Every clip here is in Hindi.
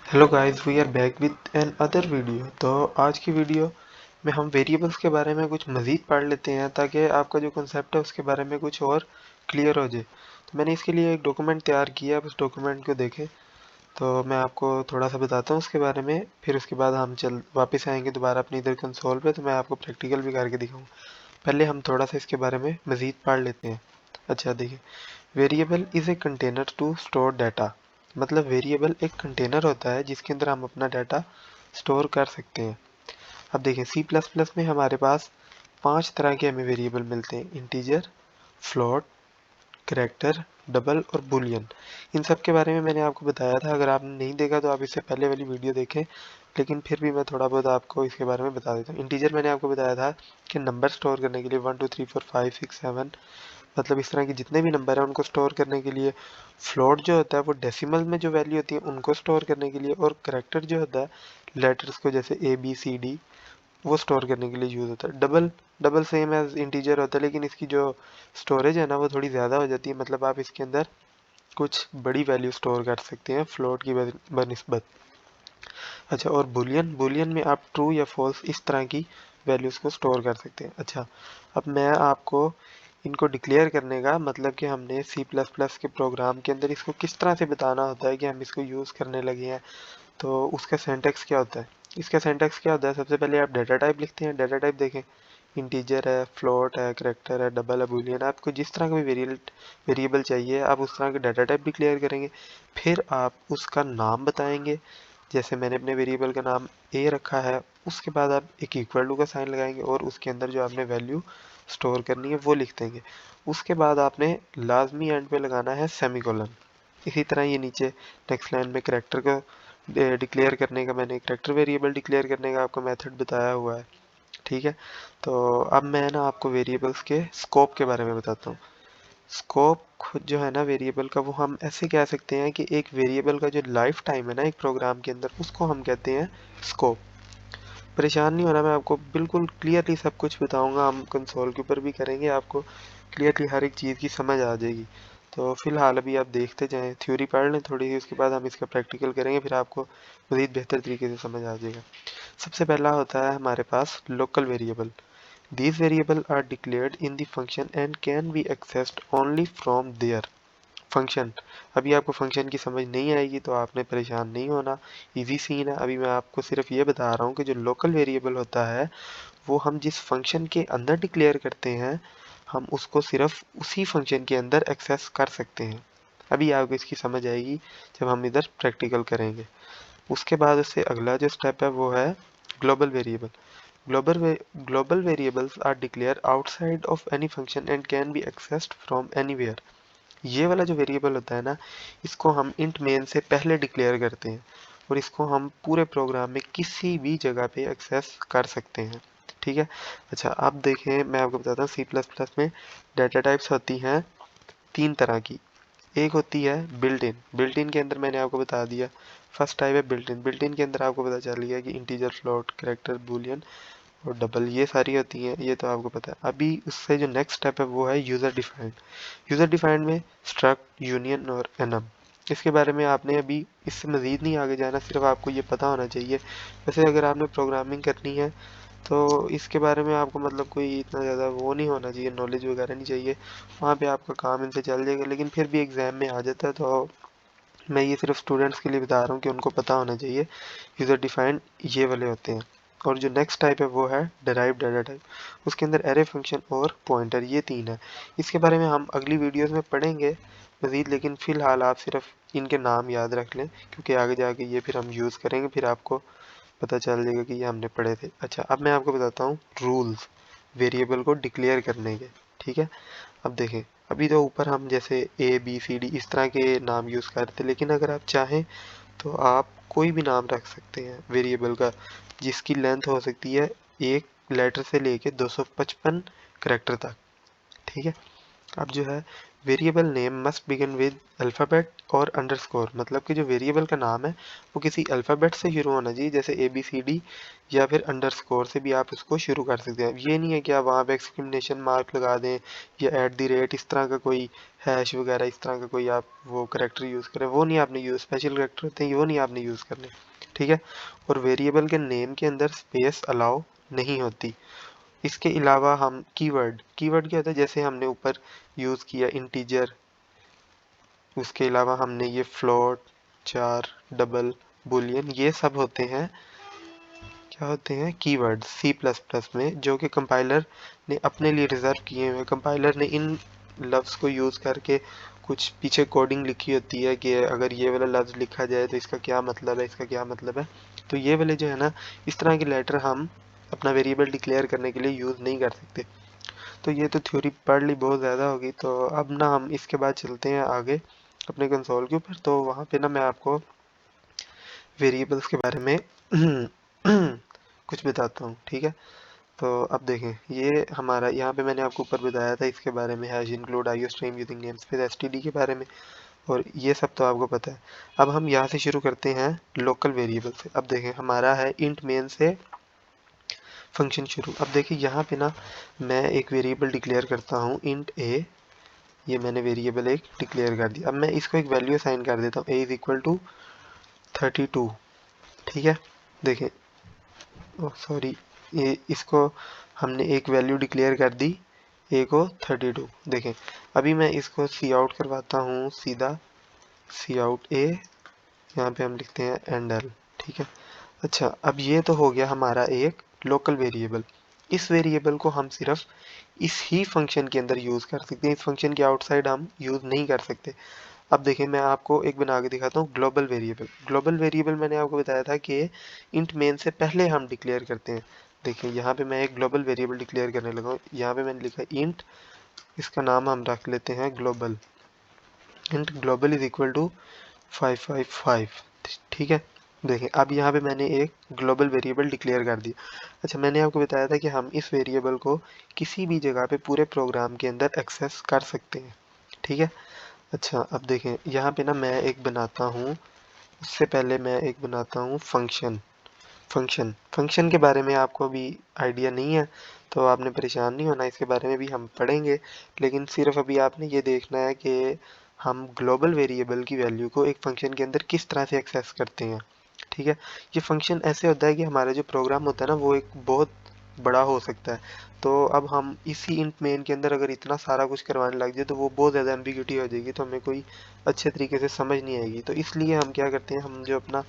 Hello guys, we are back with another video. तो आज की वीडियो में हम वेरिएबल्स के बारे में कुछ मज़ीद पढ़ लेते हैं ताकि आपका जो कंसेप्ट है उसके बारे में कुछ और क्लियर हो जाए। तो मैंने इसके लिए एक डॉक्यूमेंट तैयार किया, आप उस डॉक्यूमेंट को देखें। तो मैं आपको थोड़ा सा बताता हूँ उसके बारे में, फिर उसके बाद हम वापस आएंगे दोबारा अपनी इधर कंसोल पे, तो मैं आपको प्रैक्टिकल भी करके दिखाऊँ। पहले हम थोड़ा सा इसके बारे में मज़ीद पढ़ लेते हैं। अच्छा देखिए, variable is a container to store data. मतलब वेरिएबल एक कंटेनर होता है जिसके अंदर हम अपना डाटा स्टोर कर सकते हैं। अब देखें, सी प्लस प्लस में हमारे पास 5 तरह के हमें वेरिएबल मिलते हैं: इंटीजर, फ्लोट, करैक्टर, डबल और बुलियन। इन सब के बारे में मैंने आपको बताया था, अगर आपने नहीं देखा तो आप इससे पहले वाली वीडियो देखें, लेकिन फिर भी मैं थोड़ा बहुत आपको इसके बारे में बता देता हूँ। इंटीजर मैंने आपको बताया था कि नंबर स्टोर करने के लिए 1 2 3 4 5 6 7, मतलब इस तरह के जितने भी नंबर हैं उनको स्टोर करने के लिए। फ्लोट जो होता है वो डेसिमल में जो वैल्यू होती है उनको स्टोर करने के लिए। और करैक्टर जो होता है लेटर्स को, जैसे ए बी सी डी, वो स्टोर करने के लिए यूज़ होता है। Double double same as integer होता है, लेकिन इसकी जो स्टोरेज है ना वो थोड़ी ज़्यादा हो जाती है, मतलब आप इसके अंदर कुछ बड़ी वैल्यू स्टोर कर सकते हैं फ्लोट की बनिस्बत। अच्छा, और बुलियन बुलियन में आप ट्रू या फॉल्स इस तरह की वैल्यूज़ को स्टोर कर सकते हैं। अच्छा, अब मैं आपको इनको डिक्लेयर करने का मतलब कि हमने सी प्लस प्लस के प्रोग्राम के अंदर इसको किस तरह से बताना होता है कि हम इसको यूज़ करने लगे हैं, तो उसका सिंटैक्स क्या होता है। इसका सिंटैक्स क्या होता है, सबसे पहले आप डाटा टाइप लिखते हैं। डाटा टाइप देखें, इंटीजर है, फ्लोट है, करैक्टर है, डबल है, बूलियन। आपको जिस तरह का भी वेरिएबल चाहिए आप उस तरह के डाटा टाइप डिक्लेयर करेंगे। फिर आप उसका नाम बताएंगे, जैसे मैंने अपने वेरिएबल का नाम ए रखा है। उसके बाद आप एक इक्वल टू का साइन लगाएंगे और उसके अंदर जो आपने वैल्यू स्टोर करनी है वो लिख देंगे। उसके बाद आपने लाजमी एंड पे लगाना है सेमीकोलन। इसी तरह ये नीचे नेक्स्ट लाइन में करैक्टर को डिक्लेयर करने का, मैंने करैक्टर वेरिएबल डिक्लेयर करने का आपको मेथड बताया हुआ है। ठीक है, तो अब मैं ना आपको वेरिएबल्स के स्कोप के बारे में बताता हूँ। स्कोप खुद जो है ना वेरिएबल का, वो हम ऐसे कह सकते हैं कि एक वेरिएबल का जो लाइफ टाइम है ना एक प्रोग्राम के अंदर, उसको हम कहते हैं स्कोप। परेशान नहीं होना, मैं आपको बिल्कुल क्लियरली सब कुछ बताऊंगा, हम कंसोल के ऊपर भी करेंगे, आपको क्लियरली हर एक चीज़ की समझ आ जाएगी। तो फिलहाल अभी आप देखते जाएं, थ्योरी पढ़ लें थोड़ी सी, उसके बाद हम इसका प्रैक्टिकल करेंगे, फिर आपको मज़ीद बेहतर तरीके से समझ आ जाएगा। सबसे पहला होता है हमारे पास local variable. These variables are declared in the function and can be accessed only from their function. अभी आपको फंक्शन की समझ नहीं आएगी तो आपने परेशान नहीं होना, इजी सीन है। अभी मैं आपको सिर्फ ये बता रहा हूँ कि जो लोकल वेरिएबल होता है वो हम जिस फंक्शन के अंदर डिक्लेयर करते हैं, हम उसको सिर्फ उसी फंक्शन के अंदर एक्सेस कर सकते हैं। अभी आपको इसकी समझ आएगी जब हम इधर प्रैक्टिकल करेंगे। उसके बाद उससे अगला जो स्टेप है वो है global variable. Global variables are declared outside of any function and can be accessed from anywhere। ये वाला जो वेरिएबल होता है ना, इसको हम इंट मेन से पहले डिक्लेयर करते हैं और इसको हम पूरे प्रोग्राम में किसी भी जगह पे एक्सेस कर सकते हैं। ठीक है। अच्छा, अब देखें, मैं आपको बताता हूँ सी प्लस प्लस में डाटा टाइप्स होती हैं 3 तरह की। एक होती है बिल्ट इन। बिल्ट इन के अंदर मैंने आपको बता दिया, फर्स्ट टाइप है बिल्ट इन। बिल्ट इन के अंदर आपको पता चल गया कि इंटीजर, फ्लोट, कैरेक्टर, बूलियन और डबल, ये सारी होती हैं, ये तो आपको पता है। अभी उससे जो नेक्स्ट स्टेप है वो है यूज़र डिफाइंड। यूज़र डिफाइंड में स्ट्रक्ट, यूनियन और एनम। इसके बारे में आपने अभी इससे मज़ीद नहीं आगे जाना, सिर्फ आपको ये पता होना चाहिए। वैसे अगर आपने प्रोग्रामिंग करनी है तो इसके बारे में आपको मतलब कोई इतना ज़्यादा वो नहीं होना चाहिए, नॉलेज वगैरह नहीं चाहिए, वहाँ पे आपका काम इनसे चल जाएगा। लेकिन फिर भी एग्ज़ाम में आ जाता है, तो मैं ये सिर्फ स्टूडेंट्स के लिए बता रहा हूँ कि उनको पता होना चाहिए। यूज़र डिफाइंड ये वाले होते हैं। और जो नेक्स्ट टाइप है वो है डिराइव्ड डाटा टाइप। उसके अंदर एरे, फंक्शन और पॉइंटर, ये 3 है। इसके बारे में हम अगली वीडियोस में पढ़ेंगे मज़ीद, लेकिन फ़िलहाल आप सिर्फ इनके नाम याद रख लें, क्योंकि आगे जाके ये फिर हम यूज़ करेंगे, फिर आपको पता चल जाएगा कि ये हमने पढ़े थे। अच्छा, अब मैं आपको बताता हूँ रूल्स वेरिएबल को डिक्लेयर करने के। ठीक है, अब देखें, अभी तो ऊपर हम जैसे ए बी सी डी इस तरह के नाम यूज़ करते, लेकिन अगर आप चाहें तो आप कोई भी नाम रख सकते हैं वेरिएबल का, जिसकी लेंथ हो सकती है एक लेटर से लेके 255 करैक्टर तक। ठीक है, अब जो है variable name must begin with alphabet और अंडरस्कोर, मतलब कि जो वेरिएबल का नाम है वो किसी अल्फ़ाबेट से शुरू होना चाहिए, जैसे ABCD, या फिर अंडरस्कोर से भी आप उसको शुरू कर सकते हैं। ये नहीं है कि आप वहाँ पे एक्सक्लेमेशन मार्क लगा दें या @ इस तरह का कोई हैश वगैरह इस तरह का कोई आप वो करैक्टर यूज़ करें, वो नहीं आपने यूज़, स्पेशल करैक्टर होते हैं वो नहीं आपने यूज़ करने, ठीक है। और वेरिएबल के नेम के अंदर स्पेस अलाउ नहीं होती। इसके अलावा हम कीवर्ड क्या होता है, जैसे हमने ऊपर यूज़ किया इंटीजर, उसके अलावा हमने ये फ्लोट, चार, डबल, बुलियन, ये सब होते हैं, क्या होते हैं, कीवर्ड C++ में, जो कि कंपाइलर ने अपने लिए रिजर्व किए हुए। कंपाइलर ने इन लफ्ज़ को यूज़ करके कुछ पीछे कोडिंग लिखी होती है कि अगर ये वाला लफ्ज़ लिखा जाए तो इसका क्या मतलब है, इसका क्या मतलब है। तो ये वाले जो है ना, इस तरह के लेटर हम अपना वेरिएबल डिक्लेयर करने के लिए यूज़ नहीं कर सकते। तो ये तो थ्योरी पढ़ ली बहुत ज़्यादा होगी, तो अब ना हम इसके बाद चलते हैं आगे अपने कंसोल के ऊपर। तो वहाँ पे ना मैं आपको वेरिएबल्स के बारे में कुछ बताता हूँ, ठीक है। तो अब देखें, ये हमारा यहाँ पे मैंने आपको ऊपर बताया था इसके बारे में, hash include IO stream using namespace STD के बारे में, और ये सब तो आपको पता है। अब हम यहाँ से शुरू करते हैं लोकल वेरिएबल से। अब देखें, हमारा है इंट मेन से फंक्शन शुरू। अब देखिए यहाँ पे ना मैं एक वेरिएबल डिक्लेयर करता हूँ इंट a, ये मैंने वेरिएबल एक डिक्लेयर कर दिया। अब मैं इसको एक वैल्यू असाइन कर देता हूँ, a इज इक्वल टू 32, ठीक है। देखें, सॉरी, ये इसको हमने एक वैल्यू डिक्लेयर कर दी a को 32। देखें, अभी मैं इसको सी आउट करवाता हूँ सीधा, सी आउट a, यहाँ पे हम लिखते हैं एंड l, ठीक है। अच्छा, अब ये तो हो गया हमारा एक लोकल वेरिएबल। इस वेरिएबल को हम सिर्फ इस ही फंक्शन के अंदर यूज़ कर सकते हैं, इस फंक्शन के आउटसाइड हम यूज़ नहीं कर सकते। अब देखिए, मैं आपको एक बना के दिखाता हूँ ग्लोबल वेरिएबल। ग्लोबल वेरिएबल मैंने आपको बताया था कि इंट मेन से पहले हम डिक्लेयर करते हैं। देखिए, यहाँ पे मैं एक ग्लोबल वेरिएबल डिक्लेयर करने लगा हूँ। यहाँ पे मैंने लिखा इंट, इसका नाम हम रख लेते हैं global. Int global is equal to 555, ठीक है। देखिए, अब यहाँ पे मैंने एक ग्लोबल वेरिएबल डिक्लेयर कर दिया। अच्छा, मैंने आपको बताया था कि हम इस वेरिएबल को किसी भी जगह पे पूरे प्रोग्राम के अंदर एक्सेस कर सकते हैं, ठीक है। अच्छा, अब देखें, यहाँ पे ना मैं एक बनाता हूँ, उससे पहले मैं एक बनाता हूँ फंक्शन। फंक्शन के बारे में आपको अभी आइडिया नहीं है तो आपने परेशान नहीं होना, इसके बारे में भी हम पढ़ेंगे। लेकिन सिर्फ अभी आपने ये देखना है कि हम ग्लोबल वेरिएबल की वैल्यू को एक फंक्शन के अंदर किस तरह से एक्सेस करते हैं, ठीक है। ये फंक्शन ऐसे होता है कि हमारा जो प्रोग्राम होता है ना, वो एक बहुत बड़ा हो सकता है। तो अब हम इसी इंट मेन के अंदर अगर इतना सारा कुछ करवाने लग जाए तो वो बहुत ज़्यादा एम्बिग्यूटी हो जाएगी, तो हमें कोई अच्छे तरीके से समझ नहीं आएगी। तो इसलिए हम क्या करते हैं, हम जो अपना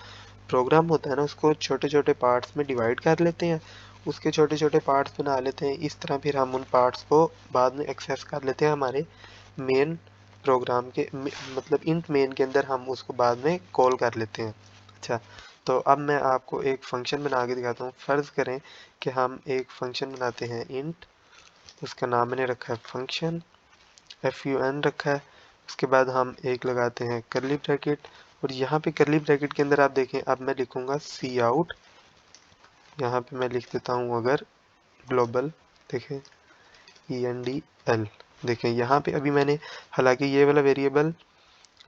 प्रोग्राम होता है ना, उसको छोटे छोटे पार्ट्स में डिवाइड कर लेते हैं, उसके छोटे छोटे पार्ट्स बना लेते हैं। इस तरह फिर हम उन पार्ट्स को बाद में एक्सेस कर लेते हैं हमारे मेन प्रोग्राम के, मतलब इंट मेन के अंदर हम उसको बाद में कॉल कर लेते हैं। अच्छा, तो अब मैं आपको एक फंक्शन बना के दिखाता हूँ। फ़र्ज़ करें कि हम एक फंक्शन बनाते हैं इंट, उसका नाम मैंने रखा है फंक्शन, FUN रखा है। उसके बाद हम एक लगाते हैं करली ब्रैकेट, और यहाँ पे करली ब्रैकेट के अंदर आप देखें, अब मैं लिखूँगा सी आउट, यहाँ पे मैं लिख देता हूँ अगर ग्लोबल, देखें ENDL। देखें, यहाँ पे अभी मैंने हालांकि ये वाला वेरिएबल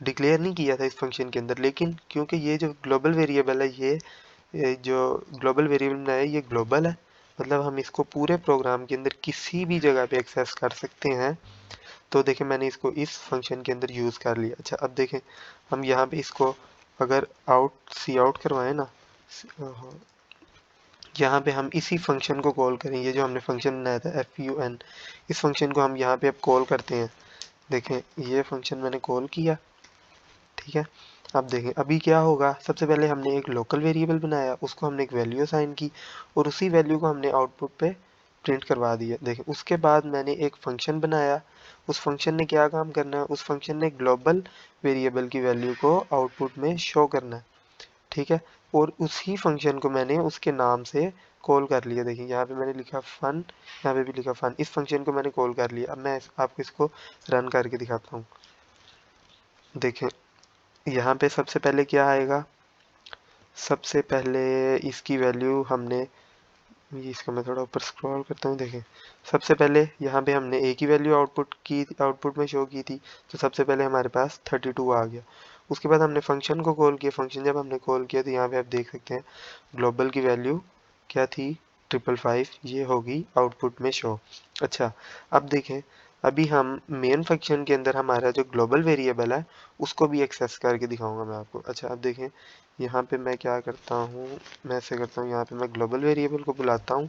डिक्लेयर नहीं किया था इस फंक्शन के अंदर, लेकिन क्योंकि ये जो ग्लोबल वेरिएबल है, ये जो ग्लोबल वेरिएबल बनाया है ये ग्लोबल है, मतलब हम इसको पूरे प्रोग्राम के अंदर किसी भी जगह पे एक्सेस कर सकते हैं। तो देखें, मैंने इसको इस फंक्शन के अंदर यूज़ कर लिया। अच्छा, अब देखें, हम यहाँ पे इसको अगर सी आउट करवाएं ना, यहाँ पे हम इसी फंक्शन को कॉल करें, ये जो हमने फंक्शन बनाया था FUN, इस फंक्शन को हम यहाँ पे अब कॉल करते हैं। देखें, ये फंक्शन मैंने कॉल किया, ठीक है। अब देखें अभी क्या होगा, सबसे पहले हमने एक लोकल वेरिएबल बनाया, उसको हमने एक वैल्यू असाइन की, और उसी वैल्यू को हमने आउटपुट पे प्रिंट करवा दिया। देखें, उसके बाद मैंने एक फंक्शन बनाया, उस फंक्शन ने क्या काम करना है, उस फंक्शन ने ग्लोबल वेरिएबल की वैल्यू को आउटपुट में शो करना है, ठीक है। और उसी फंक्शन को मैंने उसके नाम से कॉल कर लिया। देखिए, यहाँ पे मैंने लिखा फन, यहाँ पे भी लिखा फन, इस फंक्शन को मैंने कॉल कर लिया। अब मैं आपको इसको रन करके दिखाता हूँ। देखें, यहाँ पे सबसे पहले क्या आएगा, सबसे पहले इसकी वैल्यू हमने इसको मैं थोड़ा ऊपर स्क्रॉल करता हूँ। देखें, सबसे पहले यहाँ पे हमने ए की वैल्यू आउटपुट में शो की थी, तो सबसे पहले हमारे पास 32 आ गया। उसके बाद हमने फंक्शन को कॉल किया। फंक्शन जब हमने कॉल किया तो यहाँ पे आप देख सकते हैं ग्लोबल की वैल्यू क्या थी, 555, ये होगी आउटपुट में शो। अच्छा, अब देखें, अभी हम मेन फंक्शन के अंदर हमारा जो ग्लोबल वेरिएबल है उसको भी एक्सेस करके दिखाऊंगा मैं आपको। अच्छा, अब देखें, यहाँ पे मैं क्या करता हूँ, मैं ऐसे करता हूँ, यहाँ पे मैं ग्लोबल वेरिएबल को बुलाता हूँ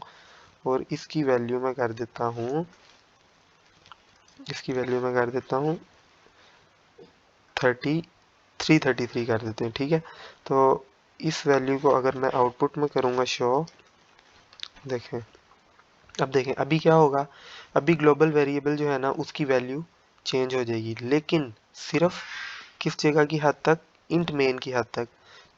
और इसकी वैल्यू मैं कर देता हूँ 333 कर देते हैं, ठीक है। तो इस वैल्यू को अगर मैं आउटपुट में करूँगा शो, देखें, अब देखें अभी क्या होगा, अभी ग्लोबल वेरिएबल जो है ना उसकी वैल्यू चेंज हो जाएगी, लेकिन सिर्फ किस जगह की हद तक, इंट मेन की हद तक।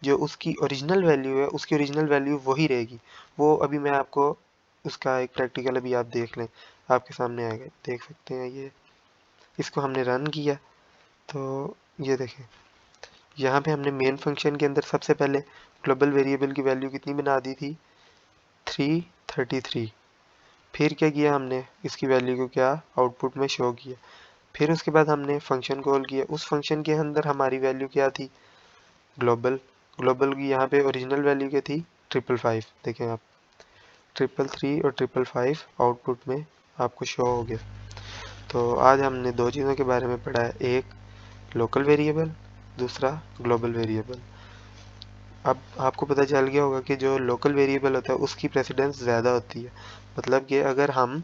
जो उसकी ओरिजिनल वैल्यू है उसकी ओरिजिनल वैल्यू वही रहेगी। वो अभी मैं आपको उसका एक प्रैक्टिकल अभी आप देख लें, आपके सामने आएगा, देख सकते हैं। ये इसको हमने रन किया तो ये देखें, यहाँ पे हमने मेन फंक्शन के अंदर सबसे पहले ग्लोबल वेरिएबल की वैल्यू कितनी बना दी थी, 333। फिर क्या किया हमने, इसकी वैल्यू को क्या आउटपुट में शो किया। फिर उसके बाद हमने फंक्शन कॉल किया। उस फंक्शन के अंदर हमारी वैल्यू क्या थी, ग्लोबल। ग्लोबल की यहाँ पे ओरिजिनल वैल्यू क्या थी, 555। देखें आप, 333 और 555 आउटपुट में आपको शो हो गया। तो आज हमने दो चीज़ों के बारे में पढ़ा है, एक लोकल वेरिएबल, दूसरा ग्लोबल वेरिएबल। अब आपको पता चल गया होगा कि जो लोकल वेरिएबल होता है उसकी प्रेसिडेंस ज़्यादा होती है। मतलब कि अगर हम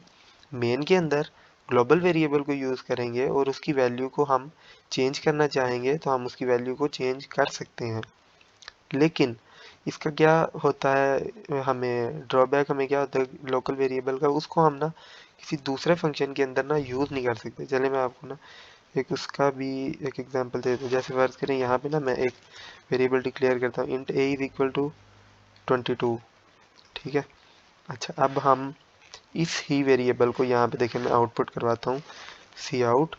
मेन के अंदर ग्लोबल वेरिएबल को यूज़ करेंगे और उसकी वैल्यू को हम चेंज करना चाहेंगे तो हम उसकी वैल्यू को चेंज कर सकते हैं। लेकिन इसका क्या होता है, हमें ड्रॉबैक हमें क्या होता है लोकल वेरिएबल का, उसको हम ना किसी दूसरे फंक्शन के अंदर ना यूज़ नहीं कर सकते। चले मैं आपको ना एक उसका भी एक एग्जांपल दे दूँ। जैसे फर्ज करें यहाँ पे ना मैं एक वेरिएबल डिक्लेयर करता हूँ, int a is equal to 22, ठीक है। अच्छा, अब हम इस ही वेरिएबल को यहाँ पे देखें, मैं आउटपुट करवाता हूँ, सी आउट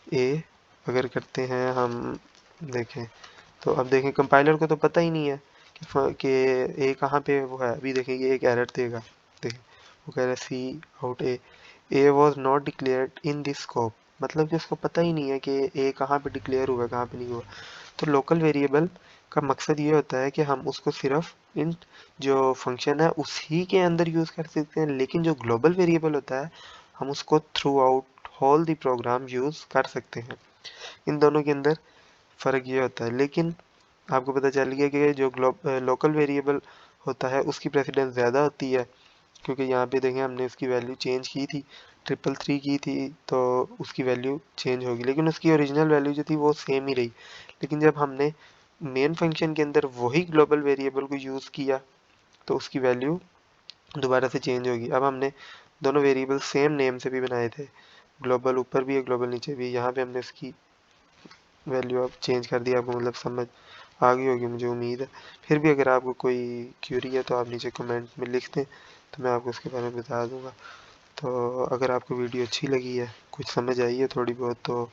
ए अगर करते हैं हम, देखें तो अब देखें कंपाइलर को तो पता ही नहीं है कि ए कहाँ पे वो है। अभी देखें ये एक एरर देगा, देखें वो कह रहा है cout a was not declared in this scope. मतलब कि उसको पता ही नहीं है कि ए कहाँ पे डिक्लेयर हुआ, कहाँ पे नहीं हुआ। तो लोकल वेरिएबल का मकसद ये होता है कि हम उसको सिर्फ इन जो फंक्शन है उसी के अंदर यूज़ कर सकते हैं, लेकिन जो ग्लोबल वेरिएबल होता है हम उसको throughout whole the program use कर सकते हैं। इन दोनों के अंदर फ़र्क ये होता है। लेकिन आपको पता चल गया कि जो लोकल वेरिएबल होता है उसकी प्रेसिडेंस ज़्यादा होती है, क्योंकि यहाँ पे देखें हमने उसकी वैल्यू चेंज की थी, 333 की थी, तो उसकी वैल्यू चेंज होगी, लेकिन उसकी ओरिजिनल वैल्यू जो थी वो सेम ही रही। लेकिन जब हमने मेन फंक्शन के अंदर वही ग्लोबल वेरिएबल को यूज़ किया तो उसकी वैल्यू दोबारा से चेंज होगी। अब हमने दोनों वेरिएबल सेम नेम से भी बनाए थे, ग्लोबल ऊपर भी है ग्लोबल नीचे भी, यहाँ पे हमने उसकी वैल्यू अब चेंज कर दिया। आपको मतलब समझ आ गई होगी मुझे उम्मीद है। फिर भी अगर आपको कोई क्यूरी है तो आप नीचे कमेंट में लिख दें, तो मैं आपको उसके बारे में बता दूंगा। तो अगर आपको वीडियो अच्छी लगी है, कुछ समझ आई है थोड़ी बहुत, तो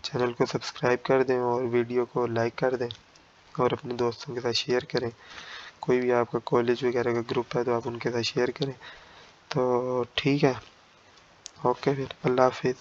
चैनल को सब्सक्राइब कर दें और वीडियो को लाइक कर दें और अपने दोस्तों के साथ शेयर करें। कोई भी आपका कॉलेज वगैरह का ग्रुप है तो आप उनके साथ शेयर करें। तो ठीक है, ओके, फिर अल्लाह हाफिज़।